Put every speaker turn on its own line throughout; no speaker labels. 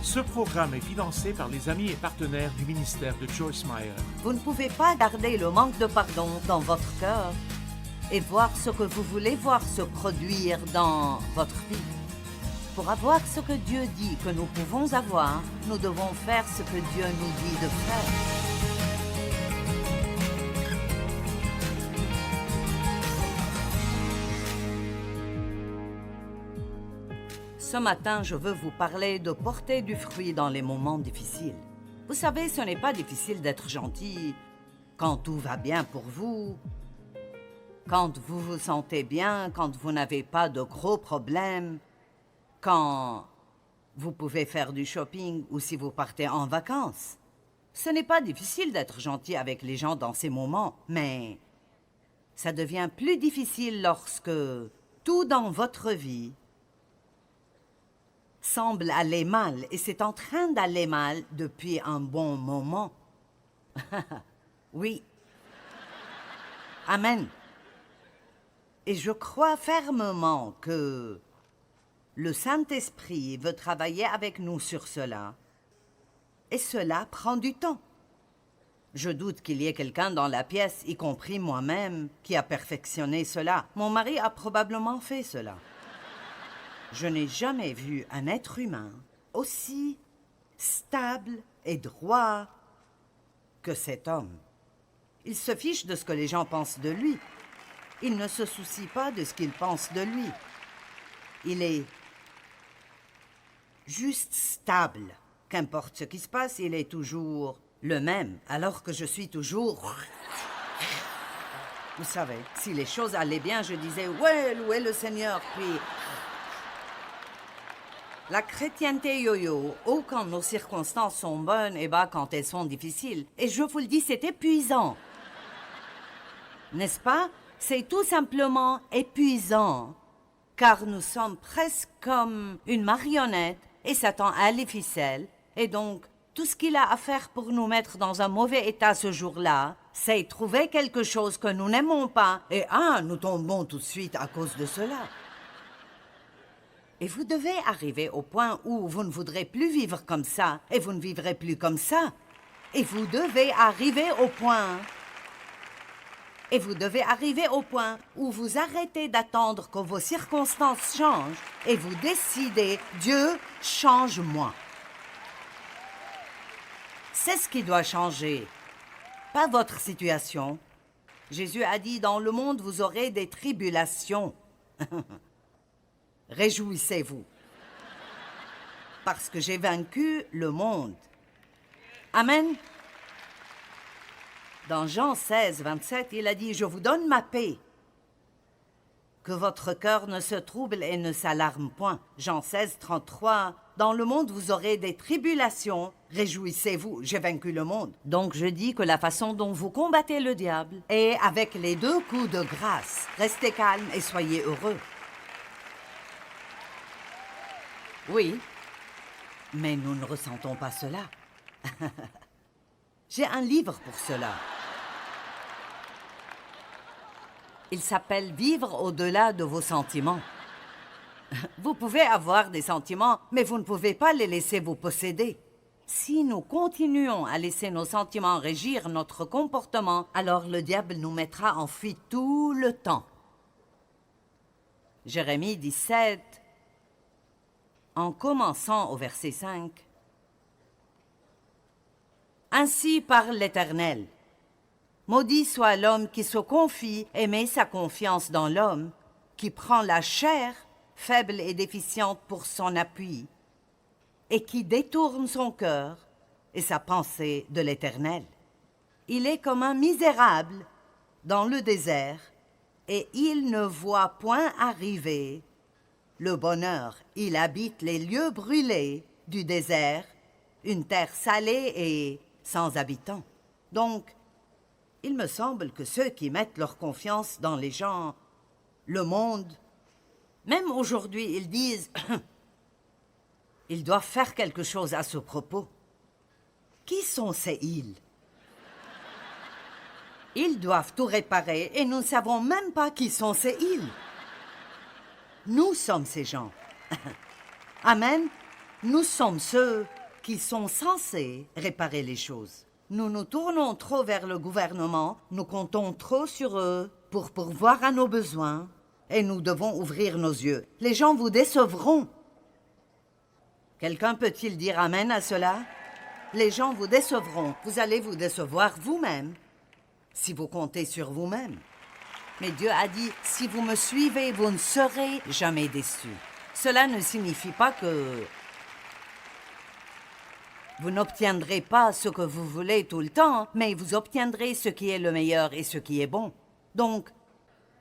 Ce programme est financé par les amis et partenaires du ministère de Joyce Meyer.
Vous ne pouvez pas garder le manque de pardon dans votre cœur et voir ce que vous voulez voir se produire dans votre vie. Pour avoir ce que Dieu dit que nous pouvons avoir, nous devons faire ce que Dieu nous dit de faire. Ce matin, je veux vous parler de porter du fruit dans les moments difficiles. Vous savez, ce n'est pas difficile d'être gentil quand tout va bien pour vous, quand vous vous sentez bien, quand vous n'avez pas de gros problèmes, quand vous pouvez faire du shopping ou si vous partez en vacances. Ce n'est pas difficile d'être gentil avec les gens dans ces moments, mais ça devient plus difficile lorsque tout dans votre vie semble aller mal, et c'est en train d'aller mal depuis un bon moment. Oui. Amen. Et je crois fermement que le Saint-Esprit veut travailler avec nous sur cela. Et cela prend du temps. Je doute qu'il y ait quelqu'un dans la pièce, y compris moi-même, qui a perfectionné cela. Mon mari a probablement fait cela. Je n'ai jamais vu un être humain aussi stable et droit que cet homme. Il se fiche de ce que les gens pensent de lui. Il ne se soucie pas de ce qu'ils pensent de lui. Il est juste stable. Qu'importe ce qui se passe, il est toujours le même, alors que je suis toujours... Vous savez, si les choses allaient bien, je disais « Ouais, louez le Seigneur », puis... La chrétienté yo-yo, haut quand nos circonstances sont bonnes et bas quand elles sont difficiles. Et je vous le dis, c'est épuisant. N'est-ce pas? C'est tout simplement épuisant. Car nous sommes presque comme une marionnette et Satan a les ficelles. Et donc, tout ce qu'il a à faire pour nous mettre dans un mauvais état ce jour-là, c'est trouver quelque chose que nous n'aimons pas. Et nous tombons tout de suite à cause de cela. Et vous devez arriver au point où vous ne voudrez plus vivre comme ça, et vous ne vivrez plus comme ça. Et vous devez arriver au point... Et vous devez arriver au point où vous arrêtez d'attendre que vos circonstances changent, et vous décidez, Dieu, change-moi. C'est ce qui doit changer, pas votre situation. Jésus a dit, dans le monde, vous aurez des tribulations. Réjouissez-vous, parce que j'ai vaincu le monde. Amen. Dans Jean 16, 27, il a dit « Je vous donne ma paix, que votre cœur ne se trouble et ne s'alarme point. » Jean 16, 33, « Dans le monde, vous aurez des tribulations. Réjouissez-vous, j'ai vaincu le monde. » Donc je dis que la façon dont vous combattez le diable est avec les deux coups de grâce. Restez calme et soyez heureux. Oui, mais nous ne ressentons pas cela. J'ai un livre pour cela. Il s'appelle « Vivre au-delà de vos sentiments ». Vous pouvez avoir des sentiments, mais vous ne pouvez pas les laisser vous posséder. Si nous continuons à laisser nos sentiments régir notre comportement, alors le diable nous mettra en fuite tout le temps. Jérémie 17, en commençant au verset 5. « Ainsi parle l'Éternel. Maudit soit l'homme qui se confie et met sa confiance dans l'homme, qui prend la chair, faible et déficiente, pour son appui, et qui détourne son cœur et sa pensée de l'Éternel. Il est comme un misérable dans le désert, et il ne voit point arriver le bonheur. Il habite les lieux brûlés du désert, une terre salée et sans habitants. » Donc, il me semble que ceux qui mettent leur confiance dans les gens, le monde, même aujourd'hui, ils disent « Ils doivent faire quelque chose à ce propos. » Qui sont ces ils? Ils doivent tout réparer et nous ne savons même pas qui sont ces ils. Nous sommes ces gens. Amen. Nous sommes ceux qui sont censés réparer les choses. Nous nous tournons trop vers le gouvernement, nous comptons trop sur eux pour pourvoir à nos besoins, et nous devons ouvrir nos yeux. Les gens vous décevront. Quelqu'un peut-il dire amen à cela? Les gens vous décevront. Vous allez vous décevoir vous-même, si vous comptez sur vous-même. Mais Dieu a dit, si vous me suivez, vous ne serez jamais déçus. Cela ne signifie pas que vous n'obtiendrez pas ce que vous voulez tout le temps, mais vous obtiendrez ce qui est le meilleur et ce qui est bon. Donc,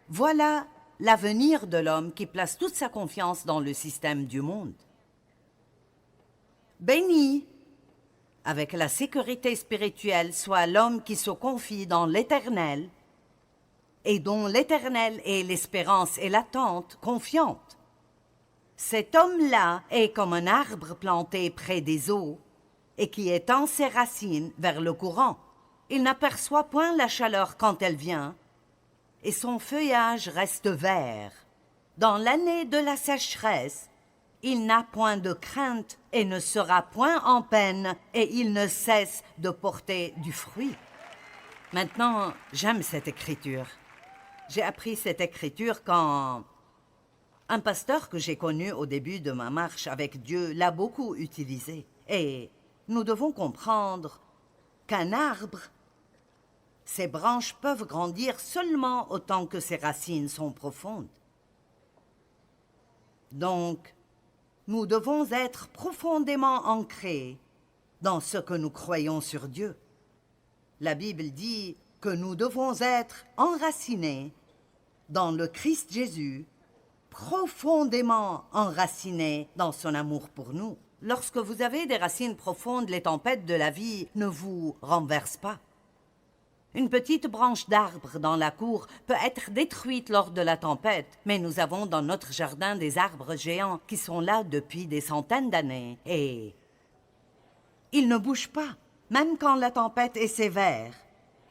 voilà l'avenir de l'homme qui place toute sa confiance dans le système du monde. Béni, avec la sécurité spirituelle, soit l'homme qui se confie dans l'Éternel et dont l'Éternel est l'espérance et l'attente confiante. Cet homme-là est comme un arbre planté près des eaux et qui étend ses racines vers le courant. Il n'aperçoit point la chaleur quand elle vient, et son feuillage reste vert. Dans l'année de la sécheresse, il n'a point de crainte et ne sera point en peine, et il ne cesse de porter du fruit. Maintenant, j'aime cette écriture. J'ai appris cette écriture quand un pasteur que j'ai connu au début de ma marche avec Dieu l'a beaucoup utilisée. Et nous devons comprendre qu'un arbre, ses branches peuvent grandir seulement autant que ses racines sont profondes. Donc, nous devons être profondément ancrés dans ce que nous croyons sur Dieu. La Bible dit que nous devons être enracinés dans le Christ Jésus, profondément enracinés dans son amour pour nous. Lorsque vous avez des racines profondes, les tempêtes de la vie ne vous renversent pas. Une petite branche d'arbre dans la cour peut être détruite lors de la tempête, mais nous avons dans notre jardin des arbres géants qui sont là depuis des centaines d'années et ils ne bougent pas, même quand la tempête est sévère.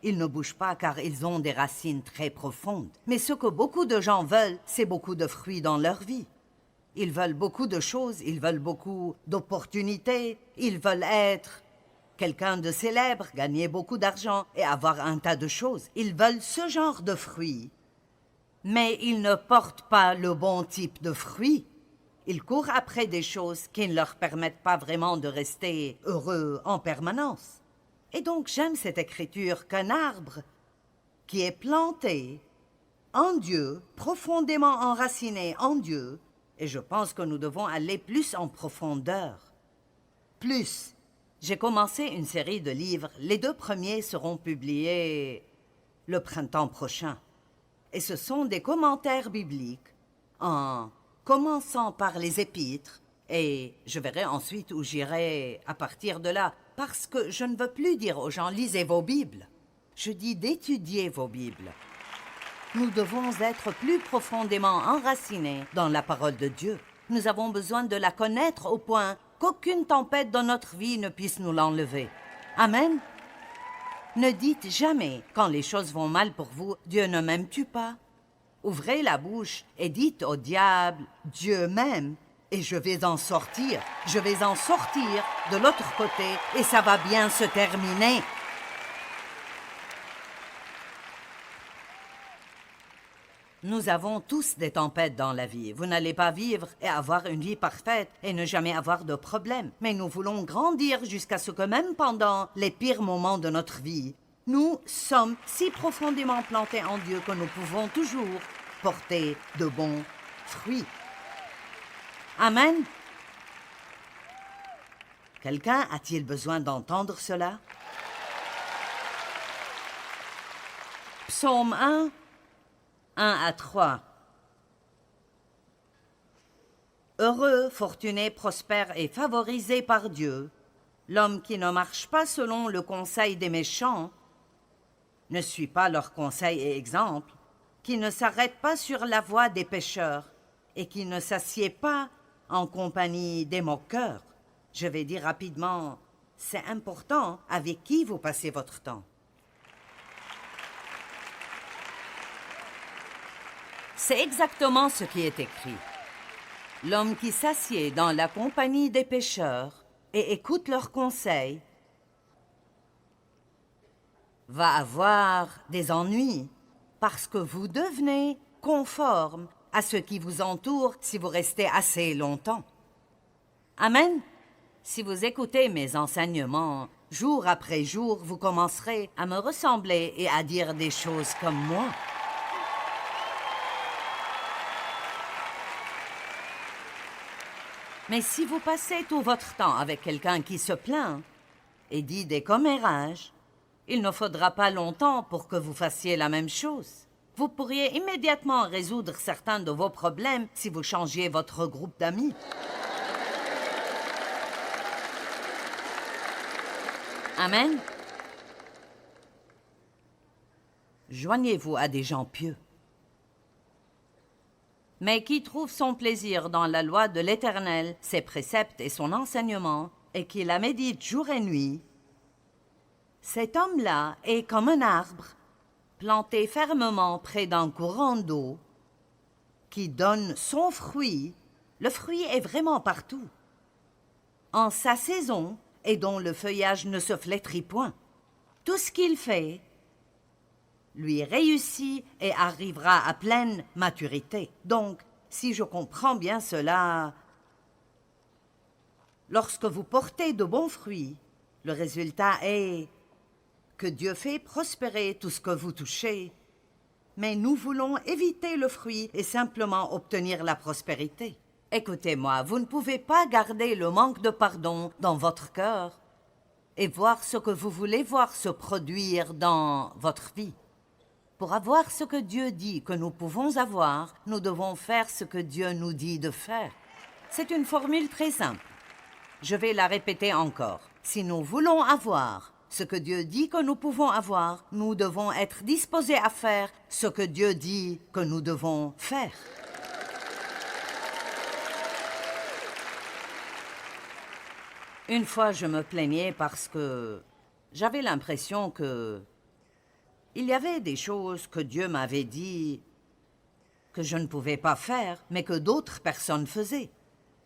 Ils ne bougent pas car ils ont des racines très profondes. Mais ce que beaucoup de gens veulent, c'est beaucoup de fruits dans leur vie. Ils veulent beaucoup de choses, ils veulent beaucoup d'opportunités, ils veulent être quelqu'un de célèbre, gagner beaucoup d'argent et avoir un tas de choses. Ils veulent ce genre de fruits, mais ils ne portent pas le bon type de fruits. Ils courent après des choses qui ne leur permettent pas vraiment de rester heureux en permanence. Et donc j'aime cette écriture qu'un arbre qui est planté en Dieu, profondément enraciné en Dieu, et je pense que nous devons aller plus en profondeur. Plus. J'ai commencé une série de livres. Les 2 premiers seront publiés le printemps prochain. Et ce sont des commentaires bibliques, en commençant par les épîtres, et je verrai ensuite où j'irai à partir de là, parce que je ne veux plus dire aux gens « lisez vos Bibles ». Je dis d'étudier vos Bibles. Nous devons être plus profondément enracinés dans la parole de Dieu. Nous avons besoin de la connaître au point qu'aucune tempête dans notre vie ne puisse nous l'enlever. Amen. Ne dites jamais, quand les choses vont mal pour vous, « Dieu ne m'aime-tu pas ?» Ouvrez la bouche et dites au diable, « Dieu m'aime et je vais en sortir. Je vais en sortir de l'autre côté et ça va bien se terminer. » Nous avons tous des tempêtes dans la vie. Vous n'allez pas vivre et avoir une vie parfaite et ne jamais avoir de problème. Mais nous voulons grandir jusqu'à ce que même pendant les pires moments de notre vie, nous sommes si profondément plantés en Dieu que nous pouvons toujours porter de bons fruits. Amen. Quelqu'un a-t-il besoin d'entendre cela? Psaume 1. 1-3. Heureux, fortuné, prospère et favorisé par Dieu, l'homme qui ne marche pas selon le conseil des méchants, ne suit pas leurs conseils et exemples, qui ne s'arrête pas sur la voie des pécheurs et qui ne s'assied pas en compagnie des moqueurs. Je vais dire rapidement, c'est important avec qui vous passez votre temps. C'est exactement ce qui est écrit. L'homme qui s'assied dans la compagnie des pécheurs et écoute leurs conseils va avoir des ennuis parce que vous devenez conforme à ce qui vous entoure si vous restez assez longtemps. Amen. Si vous écoutez mes enseignements, jour après jour, vous commencerez à me ressembler et à dire des choses comme moi. Mais si vous passez tout votre temps avec quelqu'un qui se plaint et dit des commérages, il ne faudra pas longtemps pour que vous fassiez la même chose. Vous pourriez immédiatement résoudre certains de vos problèmes si vous changiez votre groupe d'amis. Amen. Joignez-vous à des gens pieux, mais qui trouve son plaisir dans la loi de l'Éternel, ses préceptes et son enseignement, et qui la médite jour et nuit. Cet homme-là est comme un arbre, planté fermement près d'un courant d'eau, qui donne son fruit. Le fruit est vraiment partout, en sa saison, et dont le feuillage ne se flétrit point. Tout ce qu'il fait lui réussit et arrivera à pleine maturité. Donc, si je comprends bien cela, lorsque vous portez de bons fruits, le résultat est que Dieu fait prospérer tout ce que vous touchez. Mais nous voulons éviter le fruit et simplement obtenir la prospérité. Écoutez-moi, vous ne pouvez pas garder le manque de pardon dans votre cœur et voir ce que vous voulez voir se produire dans votre vie. Pour avoir ce que Dieu dit que nous pouvons avoir, nous devons faire ce que Dieu nous dit de faire. C'est une formule très simple. Je vais la répéter encore. Si nous voulons avoir ce que Dieu dit que nous pouvons avoir, nous devons être disposés à faire ce que Dieu dit que nous devons faire. Une fois, je me plaignais parce que j'avais l'impression que il y avait des choses que Dieu m'avait dit que je ne pouvais pas faire, mais que d'autres personnes faisaient.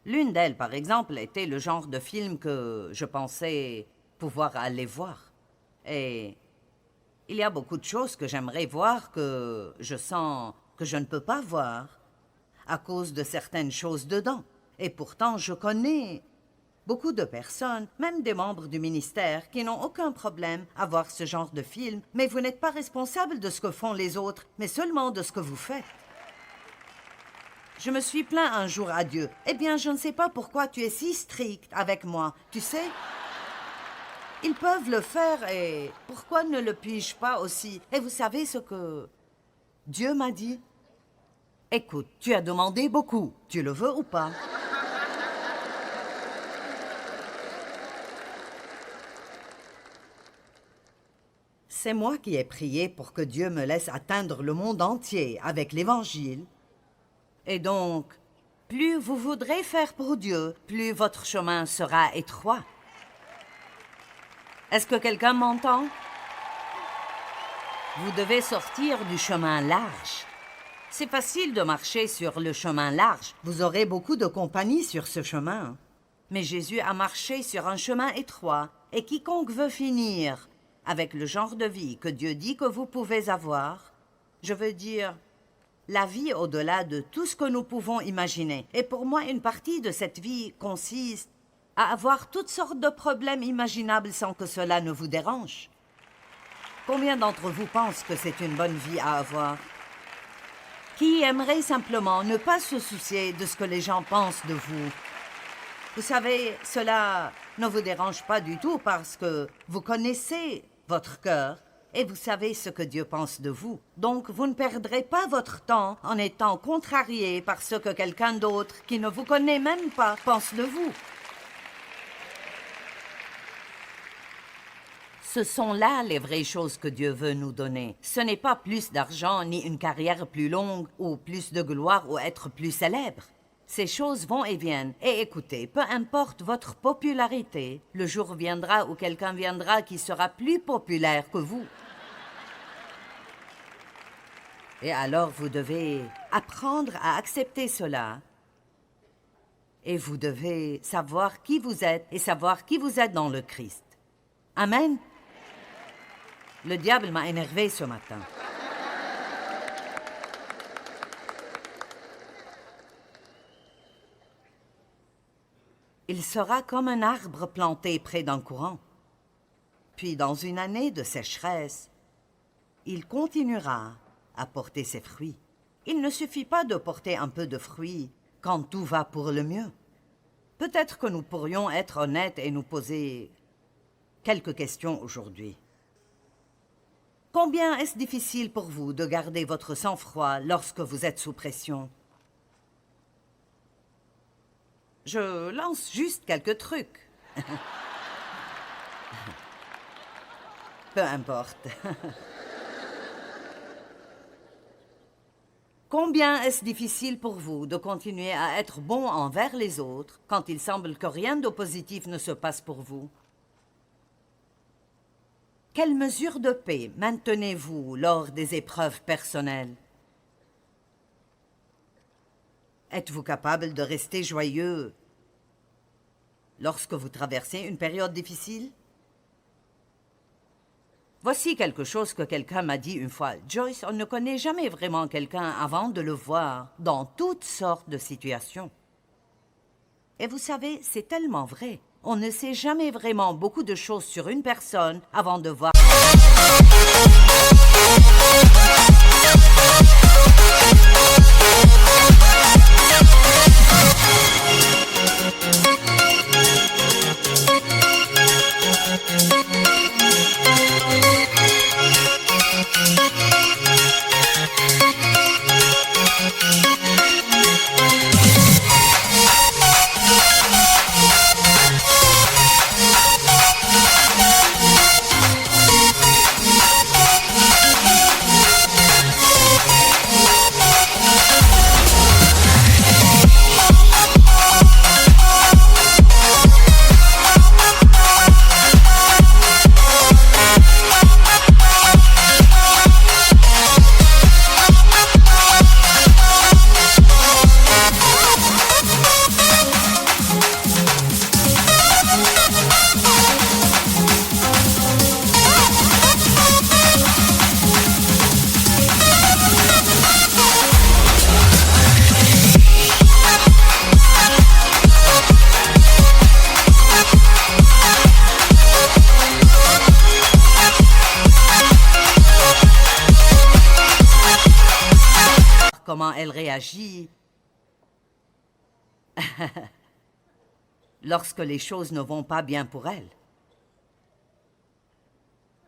L'une d'elles, par exemple, était le genre de film que je pensais pouvoir aller voir. Et il y a beaucoup de choses que j'aimerais voir que je sens que je ne peux pas voir à cause de certaines choses dedans. Et pourtant, je connais beaucoup de personnes, même des membres du ministère, qui n'ont aucun problème à voir ce genre de film, mais vous n'êtes pas responsable de ce que font les autres, mais seulement de ce que vous faites. Je me suis plaint un jour à Dieu. Eh bien, je ne sais pas pourquoi tu es si strict avec moi, tu sais? Ils peuvent le faire et pourquoi ne le puis-je pas aussi? Et vous savez ce que Dieu m'a dit? Écoute, tu as demandé beaucoup, tu le veux ou pas? C'est moi qui ai prié pour que Dieu me laisse atteindre le monde entier avec l'Évangile. Et donc, plus vous voudrez faire pour Dieu, plus votre chemin sera étroit. Est-ce que quelqu'un m'entend? Vous devez sortir du chemin large. C'est facile de marcher sur le chemin large. Vous aurez beaucoup de compagnie sur ce chemin. Mais Jésus a marché sur un chemin étroit, et quiconque veut finir avec le genre de vie que Dieu dit que vous pouvez avoir, je veux dire, la vie au-delà de tout ce que nous pouvons imaginer. Et pour moi, une partie de cette vie consiste à avoir toutes sortes de problèmes imaginables sans que cela ne vous dérange. Combien d'entre vous pensent que c'est une bonne vie à avoir? Qui aimerait simplement ne pas se soucier de ce que les gens pensent de vous? Vous savez, cela ne vous dérange pas du tout parce que vous connaissez votre cœur et vous savez ce que Dieu pense de vous. Donc, vous ne perdrez pas votre temps en étant contrarié par ce que quelqu'un d'autre qui ne vous connaît même pas pense de vous. Ce sont là les vraies choses que Dieu veut nous donner. Ce n'est pas plus d'argent, ni une carrière plus longue, ou plus de gloire, ou être plus célèbre. Ces choses vont et viennent. Et écoutez, peu importe votre popularité, le jour viendra où quelqu'un viendra qui sera plus populaire que vous. Et alors vous devez apprendre à accepter cela Et vous devez savoir qui vous êtes et savoir qui vous êtes dans le Christ. Amen. Le diable m'a énervé ce matin. Il sera comme un arbre planté près d'un courant. Puis, dans une année de sécheresse, il continuera à porter ses fruits. Il ne suffit pas de porter un peu de fruits quand tout va pour le mieux. Peut-être que nous pourrions être honnêtes et nous poser quelques questions aujourd'hui. Combien est-ce difficile pour vous de garder votre sang-froid lorsque vous êtes sous pression? Je lance juste quelques trucs. Peu importe. Combien est-ce difficile pour vous de continuer à être bon envers les autres quand il semble que rien de positif ne se passe pour vous? Quelle mesure de paix maintenez-vous lors des épreuves personnelles? Êtes-vous capable de rester joyeux lorsque vous traversez une période difficile? Voici quelque chose que quelqu'un m'a dit une fois. Joyce, on ne connaît jamais vraiment quelqu'un avant de le voir dans toutes sortes de situations. Et vous savez, c'est tellement vrai. On ne sait jamais vraiment beaucoup de choses sur une personne avant de voir. Comment elle réagit lorsque les choses ne vont pas bien pour elle.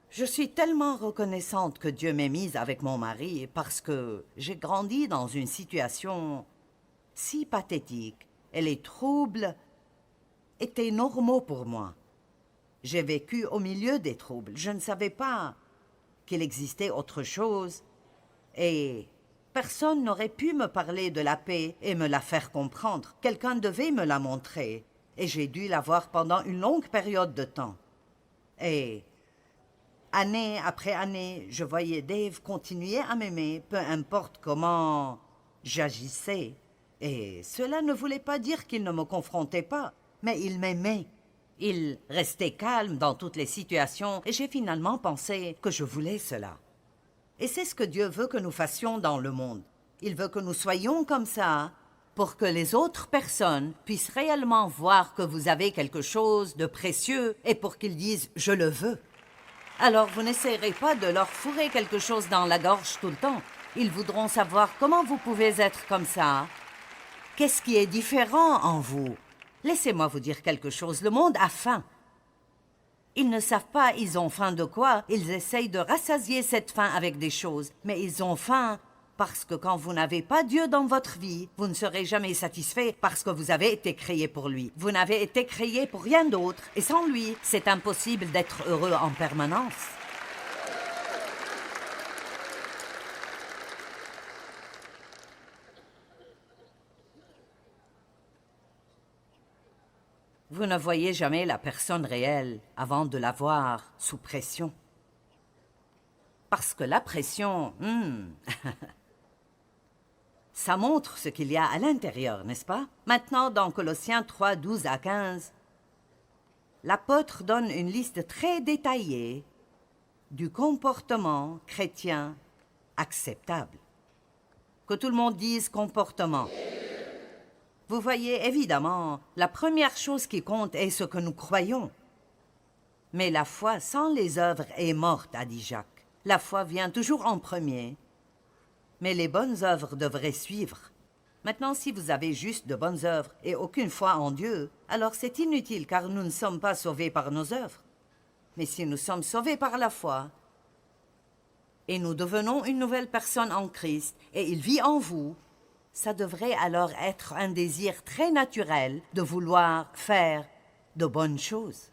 Je suis tellement reconnaissante que Dieu m'ait mise avec mon mari parce que j'ai grandi dans une situation si pathétique et les troubles étaient normaux pour moi. J'ai vécu au milieu des troubles. Je ne savais pas qu'il existait autre chose et personne n'aurait pu me parler de la paix et me la faire comprendre. Quelqu'un devait me la montrer et j'ai dû la voir pendant une longue période de temps. Et année après année, je voyais Dave continuer à m'aimer, peu importe comment j'agissais. Et cela ne voulait pas dire qu'il ne me confrontait pas, mais il m'aimait. Il restait calme dans toutes les situations et j'ai finalement pensé que je voulais cela. Et c'est ce que Dieu veut que nous fassions dans le monde. Il veut que nous soyons comme ça pour que les autres personnes puissent réellement voir que vous avez quelque chose de précieux et pour qu'ils disent « je le veux ». Alors vous n'essayerez pas de leur fourrer quelque chose dans la gorge tout le temps. Ils voudront savoir comment vous pouvez être comme ça. Qu'est-ce qui est différent en vous? Laissez-moi vous dire quelque chose, le monde a faim. Ils ne savent pas ils ont faim de quoi, ils essayent de rassasier cette faim avec des choses, mais ils ont faim parce que quand vous n'avez pas Dieu dans votre vie, vous ne serez jamais satisfait parce que vous avez été créé pour lui. Vous n'avez été créé pour rien d'autre, et sans lui, c'est impossible d'être heureux en permanence. Vous ne voyez jamais la personne réelle avant de la voir sous pression. Parce que la pression, Ça montre ce qu'il y a à l'intérieur, n'est-ce pas? Maintenant, dans Colossiens 3, 12 à 15, l'apôtre donne une liste très détaillée du comportement chrétien acceptable. Que tout le monde dise comportement. Vous voyez, évidemment, la première chose qui compte est ce que nous croyons. Mais la foi sans les œuvres est morte, a dit Jacques. La foi vient toujours en premier. Mais les bonnes œuvres devraient suivre. Maintenant, si vous avez juste de bonnes œuvres et aucune foi en Dieu, alors c'est inutile car nous ne sommes pas sauvés par nos œuvres. Mais si nous sommes sauvés par la foi, et nous devenons une nouvelle personne en Christ, et il vit en vous, ça devrait alors être un désir très naturel de vouloir faire de bonnes choses.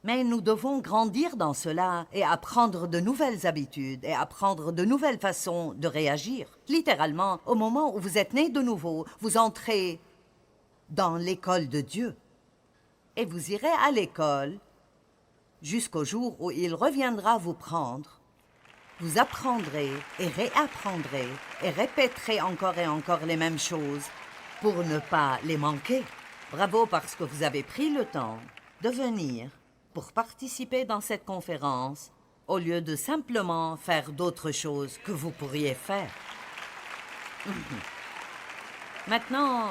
Mais nous devons grandir dans cela et apprendre de nouvelles habitudes et apprendre de nouvelles façons de réagir. Littéralement, au moment où vous êtes né de nouveau, vous entrez dans l'école de Dieu. Et vous irez à l'école jusqu'au jour où il reviendra vous prendre. Vous apprendrez et réapprendrez et répéterez encore et encore les mêmes choses pour ne pas les manquer. Bravo parce que vous avez pris le temps de venir pour participer dans cette conférence au lieu de simplement faire d'autres choses que vous pourriez faire. Maintenant,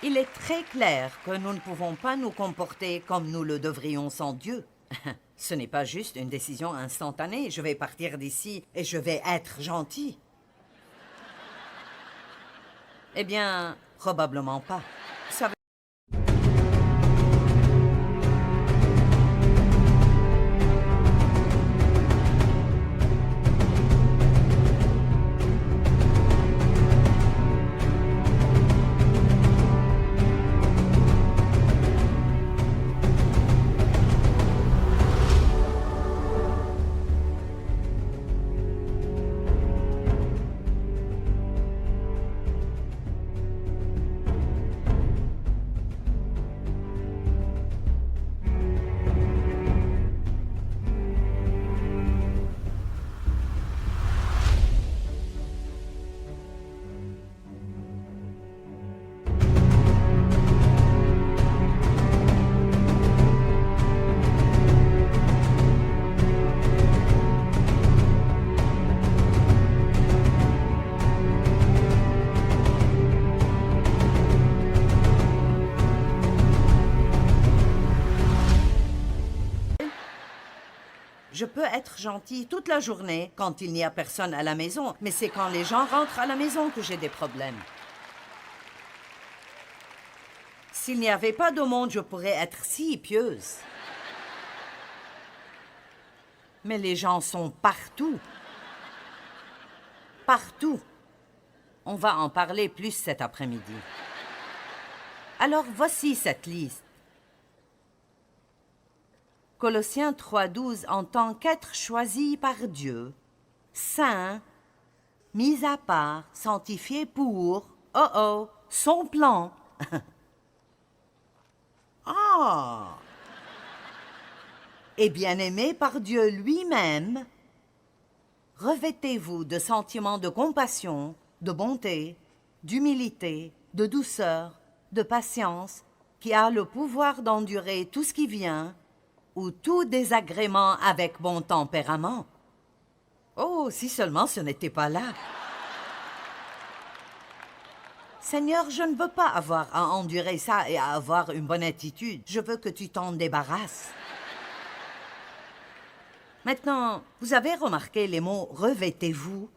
il est très clair que nous ne pouvons pas nous comporter comme nous le devrions sans Dieu. Ce n'est pas juste une décision instantanée. Je vais partir d'ici et je vais être gentil. Eh bien, probablement pas. Ça veut... Je peux être gentil toute la journée quand il n'y a personne à la maison, mais c'est quand les gens rentrent à la maison que j'ai des problèmes. S'il n'y avait pas de monde, je pourrais être si pieuse. Mais les gens sont partout. Partout. On va en parler plus cet après-midi. Alors voici cette liste. Colossiens 3,12 en tant qu'être choisi par Dieu, saint, mis à part, sanctifié pour, son plan. Ah! Et bien-aimé par Dieu lui-même, revêtez-vous de sentiments de compassion, de bonté, d'humilité, de douceur, de patience, qui a le pouvoir d'endurer tout ce qui vient, ou tout désagrément avec bon tempérament. Oh, si seulement ce n'était pas là. Seigneur, je ne veux pas avoir à endurer ça et à avoir une bonne attitude. Je veux que tu t'en débarrasses. Maintenant, vous avez remarqué les mots « revêtez-vous ».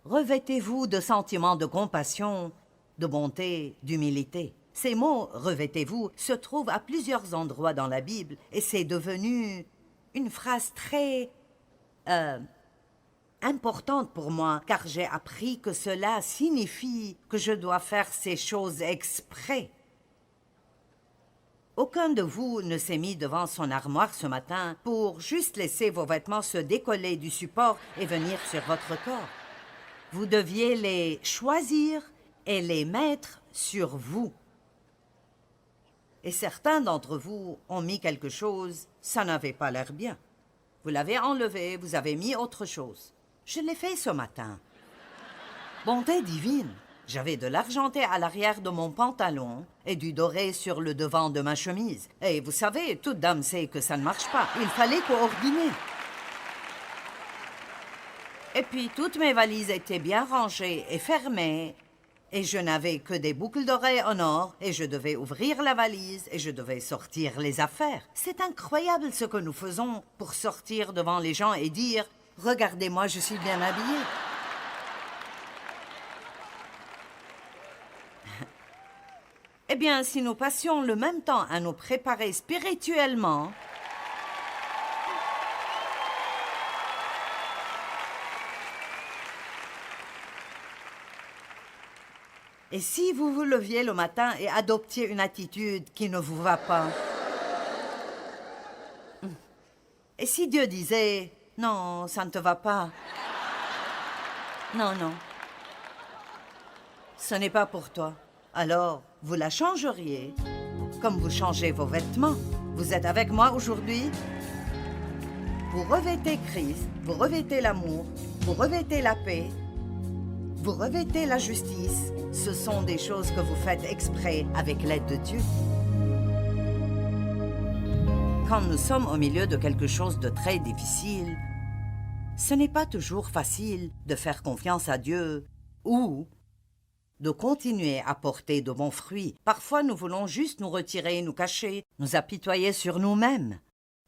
Revêtez-vous de sentiments de compassion, de bonté, d'humilité. Ces mots « revêtez-vous » se trouvent à plusieurs endroits dans la Bible et c'est devenu une phrase très importante pour moi car j'ai appris que cela signifie que je dois faire ces choses exprès. Aucun de vous ne s'est mis devant son armoire ce matin pour juste laisser vos vêtements se décoller du support et venir sur votre corps. Vous deviez les choisir et les mettre sur vous. Et certains d'entre vous ont mis quelque chose, ça n'avait pas l'air bien. Vous l'avez enlevé, vous avez mis autre chose. Je l'ai fait ce matin. Bonté divine! J'avais de l'argenté à l'arrière de mon pantalon et du doré sur le devant de ma chemise. Et vous savez, toute dame sait que ça ne marche pas. Il fallait coordonner. Et puis, toutes mes valises étaient bien rangées et fermées. Et je n'avais que des boucles d'oreilles en or. Et je devais ouvrir la valise et je devais sortir les affaires. C'est incroyable ce que nous faisons pour sortir devant les gens et dire « Regardez-moi, je suis bien habillée ». Eh bien, si nous passions le même temps à nous préparer spirituellement, et si vous vous leviez le matin et adoptiez une attitude qui ne vous va pas, et si Dieu disait « Non, ça ne te va pas. Non, non. Ce n'est pas pour toi. » Alors, vous la changeriez, comme vous changez vos vêtements. Vous êtes avec moi aujourd'hui? Vous revêtez Christ, vous revêtez l'amour, vous revêtez la paix, vous revêtez la justice. Ce sont des choses que vous faites exprès avec l'aide de Dieu. Quand nous sommes au milieu de quelque chose de très difficile, ce n'est pas toujours facile de faire confiance à Dieu ou de continuer à porter de bons fruits. Parfois, nous voulons juste nous retirer, nous cacher, nous apitoyer sur nous-mêmes.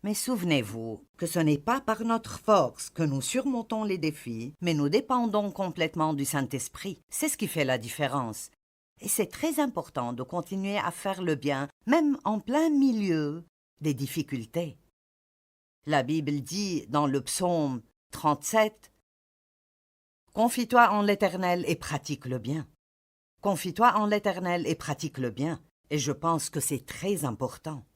Mais souvenez-vous que ce n'est pas par notre force que nous surmontons les défis, mais nous dépendons complètement du Saint-Esprit. C'est ce qui fait la différence. Et c'est très important de continuer à faire le bien, même en plein milieu des difficultés. La Bible dit dans le psaume 37, « Confie-toi en l'Éternel et pratique le bien. » Confie-toi en l'Éternel et pratique le bien. Et je pense que c'est très important.